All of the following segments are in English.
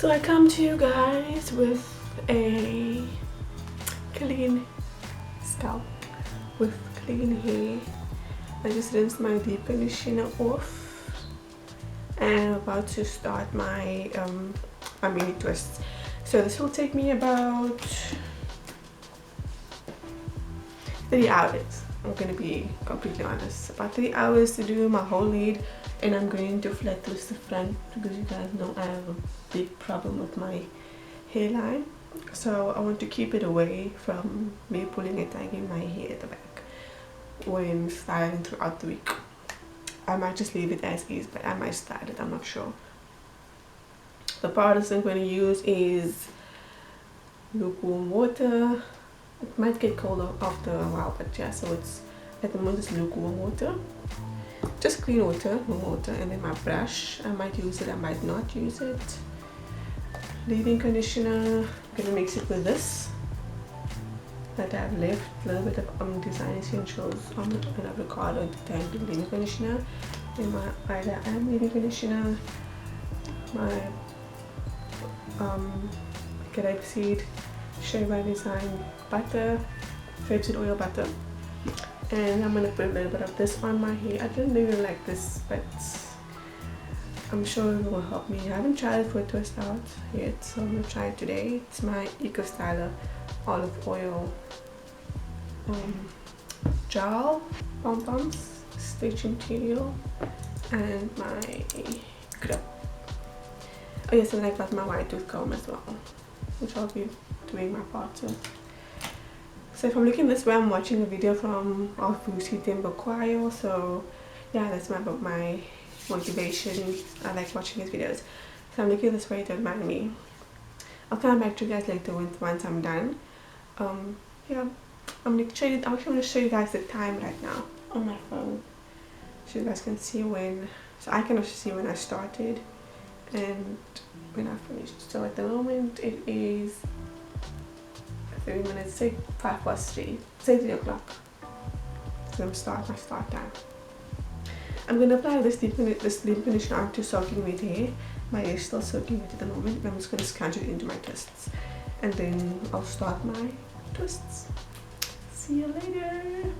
So I come to you guys with a clean scalp, with clean hair. I just rinsed my deep conditioner off and I'm about to start my mini twists. So this will take me about 3 hours. I'm gonna be completely honest, about 3 hours to do my whole lead, and I'm going to flat twist the front because you guys know I have a big problem with my hairline. So I want to keep it away from me pulling and tying my hair at the back when styling throughout the week. I might just leave it as is, but I might style it, I'm not sure. The products I'm going to use is lukewarm water. It might get colder after a while, but yeah, so it's at the moment it's lukewarm water, just clean water, no water, and then my brush. I might use it, I might not use it. Leave-in conditioner, I'm gonna mix it with this that I've left, a little bit of Design Essentials and avocado tangled leave-in conditioner, and my Ida and leave-in conditioner, my grapeseed Shea by Design butter, rapeseed oil butter, and I'm gonna put a little bit of this on my hair. I didn't really like this, but I'm sure it will help me. I haven't tried it for a twist out yet, so I'm gonna try it today. It's my Eco Styler olive oil gel pom-poms, stitch material, and my grip. Oh yes, and I got my white tooth comb as well, which I'll be doing my part with. So if I'm looking this way, I'm watching a video from Alfusi Temboquayo. So yeah, that's my motivation. I like watching his videos. So I'm looking this way, don't mind me. I'll come back to you guys later once I'm done. Yeah, I'm gonna show you. I'm actually gonna show you guys the time right now on my phone, so you guys can see when. So I can also see when I started and when I finished. So at the moment it is 3 minutes, say 3:05, say 3 o'clock. So I'm start my start time. I'm gonna apply this deep conditioner onto soaking wet hair. My hair is still soaking wet at the moment, and I'm just gonna scrunch it into my twists, and then I'll start my twists. See you later.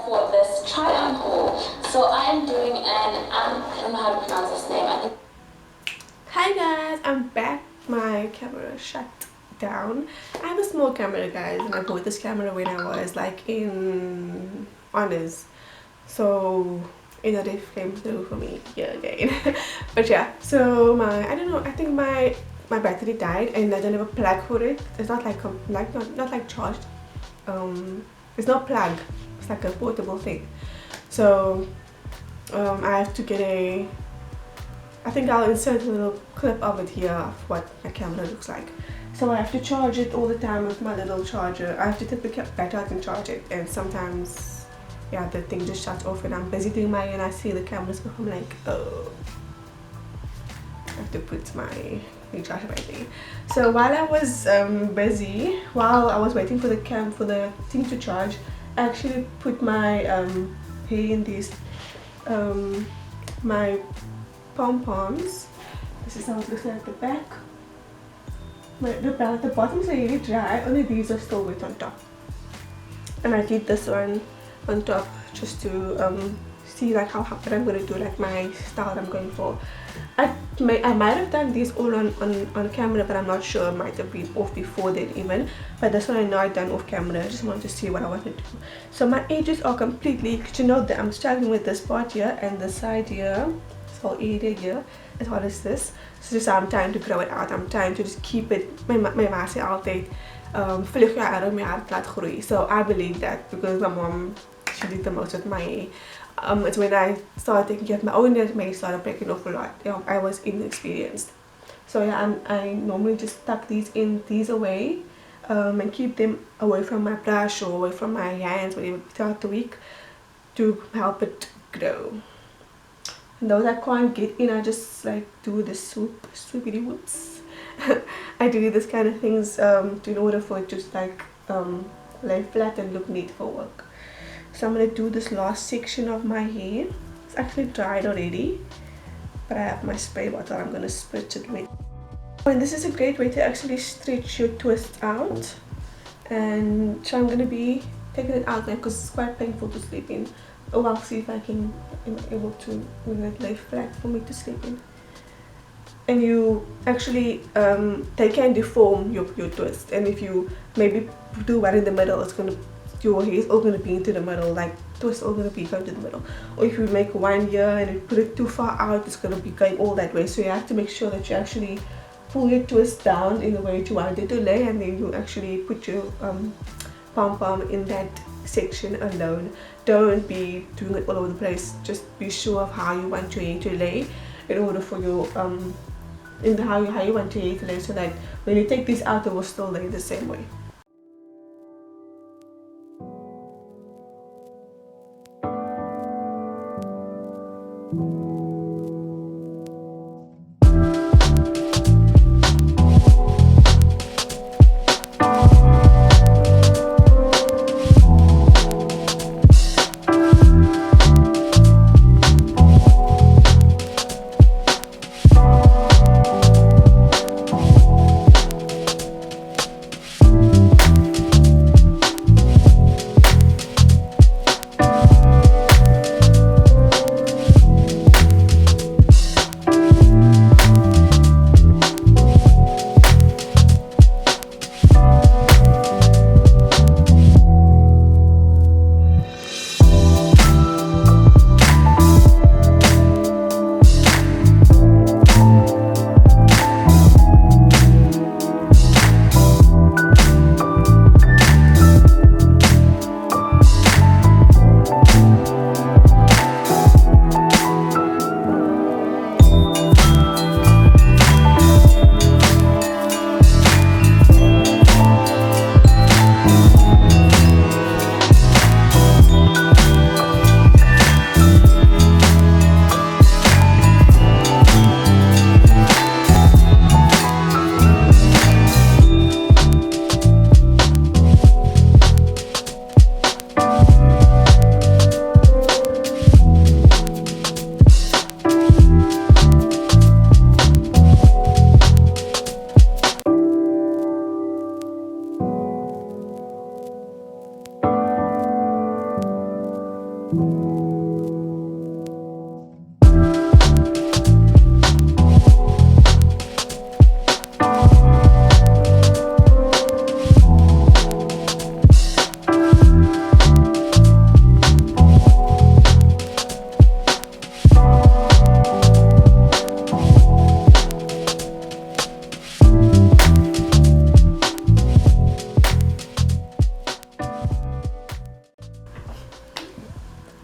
For this try-on haul. So I am doing an, I don't know how to pronounce this name. I think. Hi guys, I'm back. My camera shut down. I have a small camera guys, and I bought this camera when I was like in honors. So it already came through for me here again. But yeah, so I don't know, I think my battery died and I don't have a plug for it. It's not like not like charged. It's not plug. It's like a portable thing. So I have to get I think I'll insert a little clip of it here of what my camera looks like. So I have to charge it all the time with my little charger. I have to take the battery out and charge it, and sometimes yeah, the thing just shuts off and I'm busy doing my and I see the cameras go. I'm like, oh, I have to put my recharger back in. So while I was busy, while I was waiting for the thing to charge, I actually put my hair in these my pom-poms. This is how it looks like at the back. the bottoms are really dry, only these are still wet on top. And I did this one on top just to see like how what I'm going to do, like my style that I'm going for. I might have done these all on camera, but I'm not sure. I might have been off before then even. But this one I know I done off camera. I just wanted to see what I want to do. So my edges are completely, you know that I'm struggling with this part here and the side here. So area here as well as this. So just I'm trying to grow it out. I'm trying to just keep it, my ma sê altyd vlug jou haar om my haar laat groei. So I believe that because my mom, she did the most with my hair. It's when I started taking care of my own hair, my hair started breaking off a lot. Yeah, I was inexperienced. So yeah, I normally just tuck these away and keep them away from my brush or away from my hands whatever throughout the week to help it grow. And those I can't get in, I just like do the swoopity whoops. I do this kind of things in order for it to just like lay flat and look neat for work. So I'm going to do this last section of my hair. It's actually dried already, but I have my spray bottle. I'm going to spritz it with. And this is a great way to actually stretch your twist out. And so I'm going to be taking it out now because it's quite painful to sleep in. Oh, I'll see if I can am able to lay flat for me to sleep in. And you actually they can deform your twist, and if you maybe do one in the middle, it's gonna, your hair is all gonna be into the middle, like twist all gonna be going to the middle. Or if you make one here and you put it too far out, it's gonna be going all that way. So you have to make sure that you actually pull your twist down in the way that you want it to lay, and then you actually put your pom-pom in that section alone. Don't be doing it all over the place. Just be sure of how you want your hair to lay in order for your how you want your hair to lay, so that when you take these out, it will still lay the same way.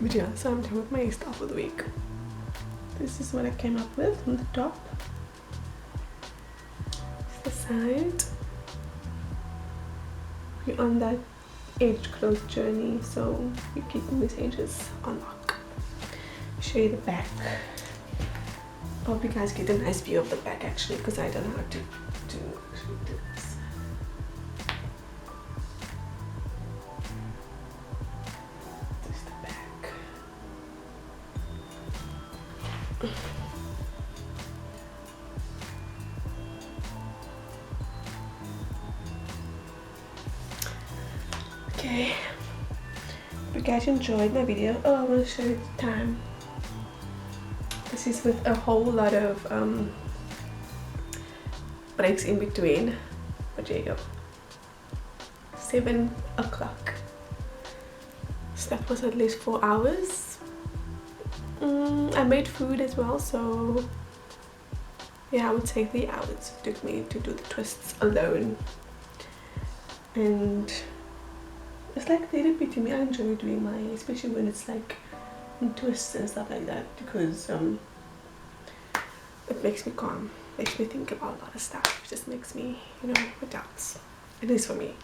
But yeah, so I'm done with my hairstyle for the week. This is what I came up with on the top. The side. We're on that edge growth journey, so we're keeping these edges on lock. Show you the back. I hope you guys get a nice view of the back actually, because I don't know how to do this. Okay, if you guys enjoyed my video, oh, I want to show you the time. This is with a whole lot of breaks in between, but there you go, 7 o'clock. So that was at least 4 hours. I made food as well, so yeah, I would say 3 hours it took me to do the twists alone. And it's like therapy to me. I enjoy doing mine, especially when it's like twists and stuff like that, because it makes me calm, makes me think about a lot of stuff. It just makes me, you know, doubts. It is for me.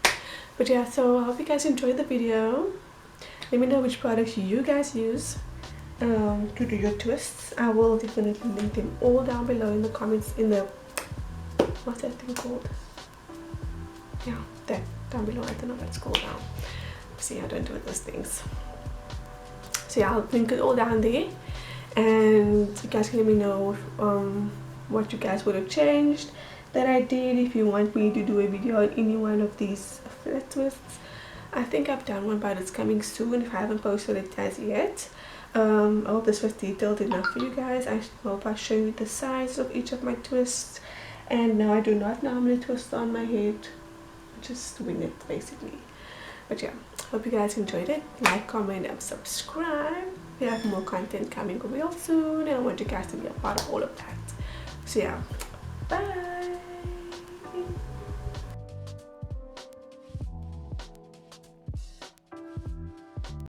But yeah, so I hope you guys enjoyed the video. Let me know which products you guys use to do your twists. I will definitely link them all down below in the comments, in the, what's that thing called? Yeah, that down below. I don't know what it's called now. See, I don't do those things. So yeah, I'll link it all down there, and you guys can let me know what you guys would have changed that I did. If you want me to do a video on any one of these flat twists, I think I've done one, but it's coming soon if I haven't posted it as yet. I hope this was detailed enough for you guys. I hope I showed you the size of each of my twists. And now I do not normally twist on my head, I just wing it basically. But yeah, hope you guys enjoyed it. Like, comment and subscribe. We have more content coming real soon, and I want you guys to be a part of all of that. So yeah, bye.